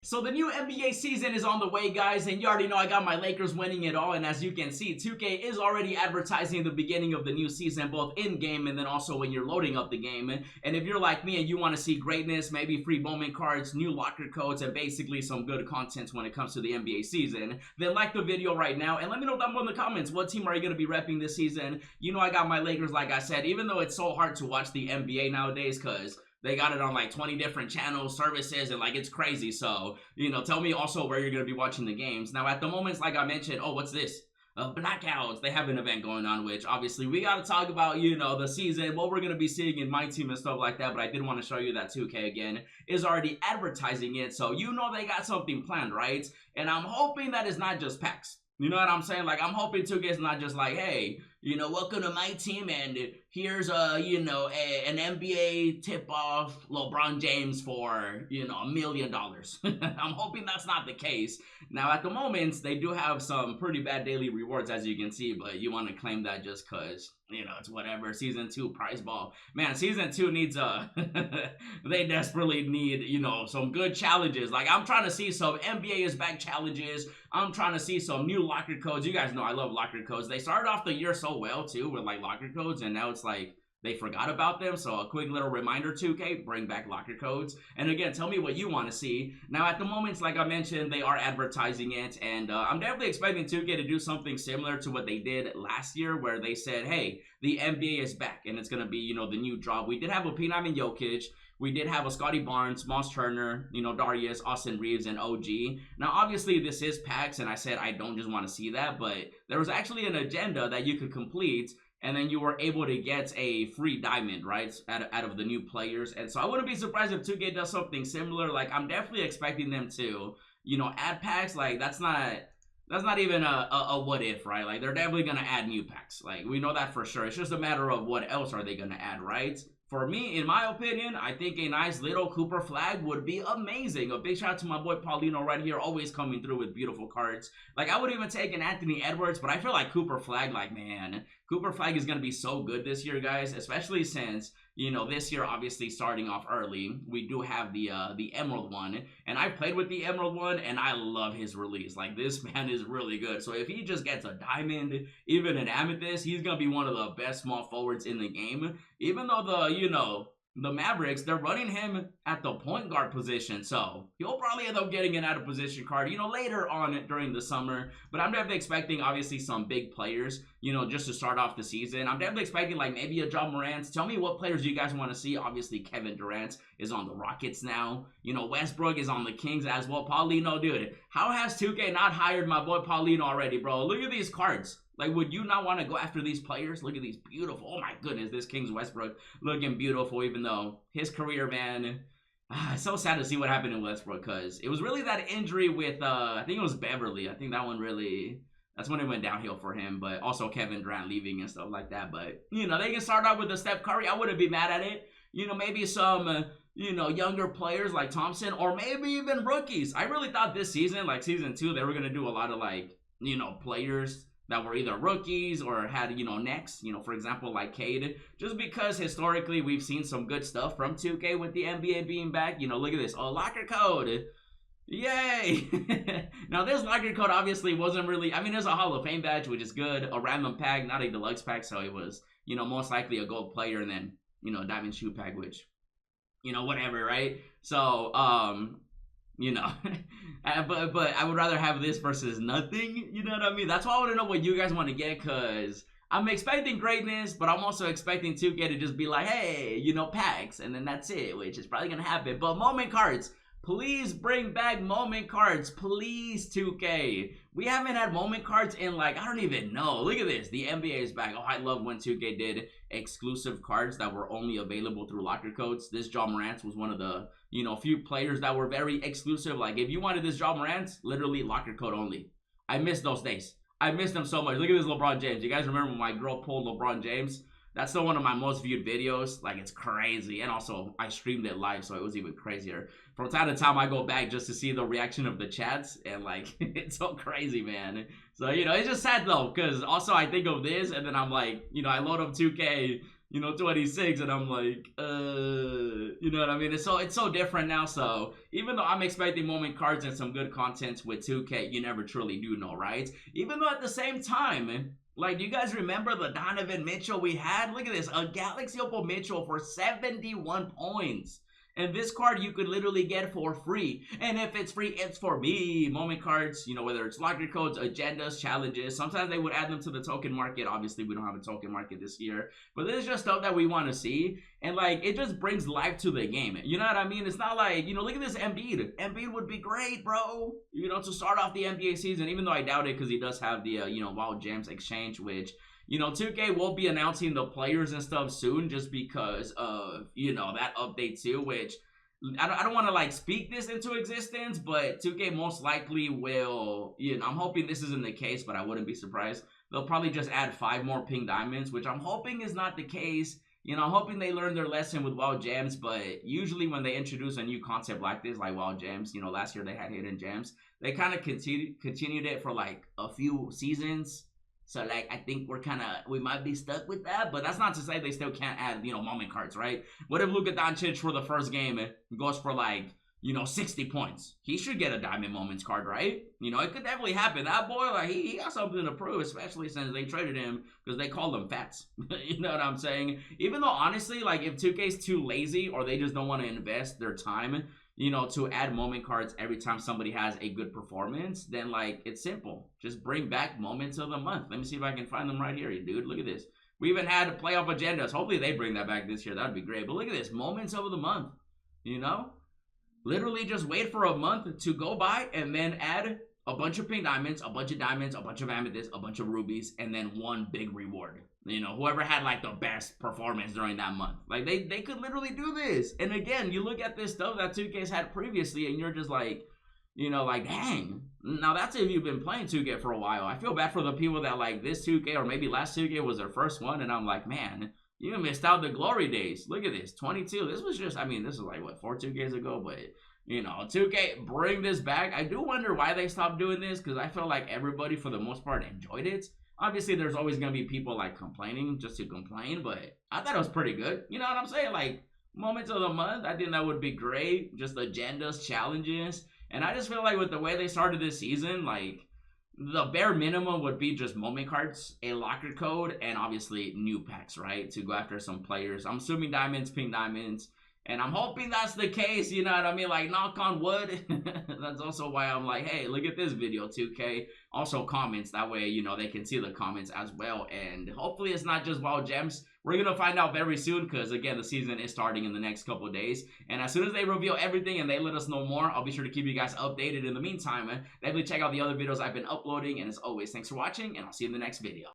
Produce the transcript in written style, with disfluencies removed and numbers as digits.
So the new NBA season is on the way, guys, and you already know I got my Lakers winning it all. And as you can see, 2K is already advertising the beginning of the new season, both in-game and then also when you're loading up the game. And if you're like me and you want to see greatness, maybe free moment cards, new locker codes, and basically some good content when it comes to the NBA season, then like the video right now and let me know down below in the comments, what team are you going to be repping this season? You know I got my Lakers, like I said, even though it's so hard to watch the NBA nowadays because they got it on like 20 different channels, services, and like it's crazy. So, you know, tell me also where you're going to be watching the games. Now, at the moment, like I mentioned, oh, what's this? Blackouts. They have an event going on, which obviously we got to talk about, you know, the season, what we're going to be seeing in my team and stuff like that. But I did want to show you that 2K again is already advertising it. So, you know, they got something planned, right? And I'm hoping that it's not just packs. You know what I'm saying? Like, I'm hoping 2K is not just like, hey, you know, welcome to my team, and here's you know, an NBA tip-off LeBron James for, you know, $1 million. I'm hoping that's not the case. Now, at the moment, they do have some pretty bad daily rewards, as you can see, but you want to claim that just because, you know, it's whatever. Season 2 prize ball. Man, Season 2 needs they desperately need, you know, some good challenges. Like, I'm trying to see some NBA is back challenges. I'm trying to see some new locker codes. You guys know I love locker codes. They started off the year so well too with like locker codes, and now it's like they forgot about them. So a quick little reminder, 2K, bring back locker codes. And again, tell me what you want to see. Now at the moment, like I mentioned, they are advertising it, and I'm definitely expecting 2K to do something similar to what they did last year, where they said, hey, the NBA is back and it's gonna be, you know, the new job. We did have a P9 and Jokic. We did have a Scotty Barnes, Moss Turner, you know, Darius, Austin Reeves, and OG. Now, obviously, this is packs, and I said I don't just want to see that, but there was actually an agenda that you could complete, and then you were able to get a free diamond, right, out of the new players. And so I wouldn't be surprised if 2K does something similar. Like, I'm definitely expecting them to, you know, add packs. Like, that's not even a what if, right? Like, they're definitely going to add new packs. Like, we know that for sure. It's just a matter of what else are they going to add, right? For me, in my opinion, I think a nice little Cooper flag would be amazing. A big shout out to my boy Paulino right here, always coming through with beautiful cards. Like, I would even take an Anthony Edwards, but I feel like Cooper flag, like, man, Cooper flag is going to be so good this year, guys, especially since, you know, this year, obviously, starting off early, we do have the Emerald one, and I played with the Emerald one, and I love his release. Like, this man is really good. So if he just gets a diamond, even an amethyst, he's going to be one of the best small forwards in the game. Even though the Mavericks, they're running him at the point guard position, so he'll probably end up getting an out of position card, you know, later on during the summer. But I'm definitely expecting, obviously, some big players, you know, just to start off the season. I'm definitely expecting, like, maybe a Ja Morant. Tell me what players you guys want to see. Obviously, Kevin Durant is on the Rockets now. You know, Westbrook is on the Kings as well. Paulino, dude, how has 2K not hired my boy Paulino already, bro? Look at these cards. Like, would you not want to go after these players? Look at these beautiful. Oh, my goodness. This Kings Westbrook looking beautiful, even though his career, man, it's so sad to see what happened in Westbrook because it was really that injury with, I think it was Beverly. I think that one really, that's when it went downhill for him. But also Kevin Durant leaving and stuff like that. But, you know, they can start out with the Steph Curry. I wouldn't be mad at it. You know, maybe some, you know, younger players like Thompson or maybe even rookies. I really thought this season, like Season 2, they were going to do a lot of, like, you know, players that were either rookies or had, you know, next, you know, for example, like Cade, just because historically we've seen some good stuff from 2K with the NBA being back. You know, look at this. Oh, locker code. Yay! Now, this locker code obviously wasn't really, I mean, there's a Hall of Fame badge, which is good. A random pack, not a deluxe pack, so it was, you know, most likely a gold player, and then, you know, diamond shoe pack, which, you know, whatever, right? So, you know, but I would rather have this versus nothing, you know what I mean? That's why I want to know what you guys want to get, because I'm expecting greatness, but I'm also expecting 2K to just be like, hey, you know, packs, and then that's it, which is probably going to happen. But moment cards, please bring back moment cards, please, 2K. We haven't had moment cards in, like, I don't even know. Look at this. The NBA is back. Oh, I love when 2K did exclusive cards that were only available through locker codes. This Ja Morant was one of the, you know, few players that were very exclusive. Like, if you wanted this Ja Morant, literally locker code only. I miss those days. I miss them so much. Look at this LeBron James. You guys remember when my girl pulled LeBron James? That's still one of my most viewed videos. Like, it's crazy. And also, I streamed it live, so it was even crazier. From time to time, I go back just to see the reaction of the chats. And, like, it's so crazy, man. So, you know, it's just sad, though. Because also, I think of this, and then I'm like, you know, I load up 2K. 26, and I'm like, you know what I mean? It's so different now. So even though I'm expecting moment cards and some good content with 2K, you never truly do know, right? Even though at the same time, like, do you guys remember the Donovan Mitchell we had? Look at this, a Galaxy Opal Mitchell for 71 points. And this card you could literally get for free. And if it's free, it's for me. Moment cards, whether it's locker codes, agendas, challenges. Sometimes they would add them to the token market. Obviously, we don't have a token market this year. But this is just stuff that we want to see. And, like, it just brings life to the game. You know what I mean? It's not like, look at this Embiid. Embiid would be great, bro. To start off the NBA season. Even though I doubt it because he does have the, Wild Gems exchange, which... 2K will be announcing the players and stuff soon just because of, that update too, which I don't want to, like, speak this into existence, but 2K most likely will, I'm hoping this isn't the case, but I wouldn't be surprised. They'll probably just add 5 more pink diamonds, which I'm hoping is not the case. I'm hoping they learned their lesson with Wild Gems, but usually when they introduce a new concept like this, like Wild Gems, last year they had Hidden Gems, they kind of continued it for, like, a few seasons. So, like, I think we might be stuck with that, but that's not to say they still can't add, moment cards, right? What if Luka Doncic for the first game goes for, like, 60 points? He should get a Diamond Moments card, right? It could definitely happen. That boy, like, he got something to prove, especially since they traded him because they called him Fats. You know what I'm saying? Even though, honestly, like, if 2K's too lazy or they just don't want to invest their time, to add moment cards every time somebody has a good performance, then, like, it's simple. Just bring back moments of the month. Let me see if I can find them right here, dude. Look at this. We even had playoff agendas. Hopefully they bring that back this year. That would be great. But look at this. Moments of the month. Literally just wait for a month to go by and then add a bunch of pink diamonds, a bunch of diamonds, a bunch of amethysts, a bunch of rubies, and then one big reward. Whoever had, like, the best performance during that month. Like, they could literally do this. And again, you look at this stuff that 2K's had previously, and you're just like, like, dang. Now, that's if you've been playing 2K for a while. I feel bad for the people that, like, this 2K or maybe last 2K was their first one, and I'm like, man, you missed out the glory days. Look at this, 22. This was just, this is like, what, 4 2Ks ago? But... 2K, bring this back. I do wonder why they stopped doing this, because I felt like everybody, for the most part, enjoyed it. Obviously, there's always going to be people, like, complaining just to complain, but I thought it was pretty good. You know what I'm saying? Like, moments of the month, I think that would be great. Just agendas, challenges. And I just feel like with the way they started this season, like, the bare minimum would be just moment cards, a locker code, and obviously new packs, right? To go after some players. I'm assuming diamonds, pink diamonds. And I'm hoping that's the case, you know what I mean? Like, knock on wood. That's also why I'm like, hey, look at this video, 2K. Also comments, that way, they can see the comments as well. And hopefully it's not just Wild Gems. We're going to find out very soon because, again, the season is starting in the next couple of days. And as soon as they reveal everything and they let us know more, I'll be sure to keep you guys updated. In the meantime, definitely check out the other videos I've been uploading. And as always, thanks for watching, and I'll see you in the next video.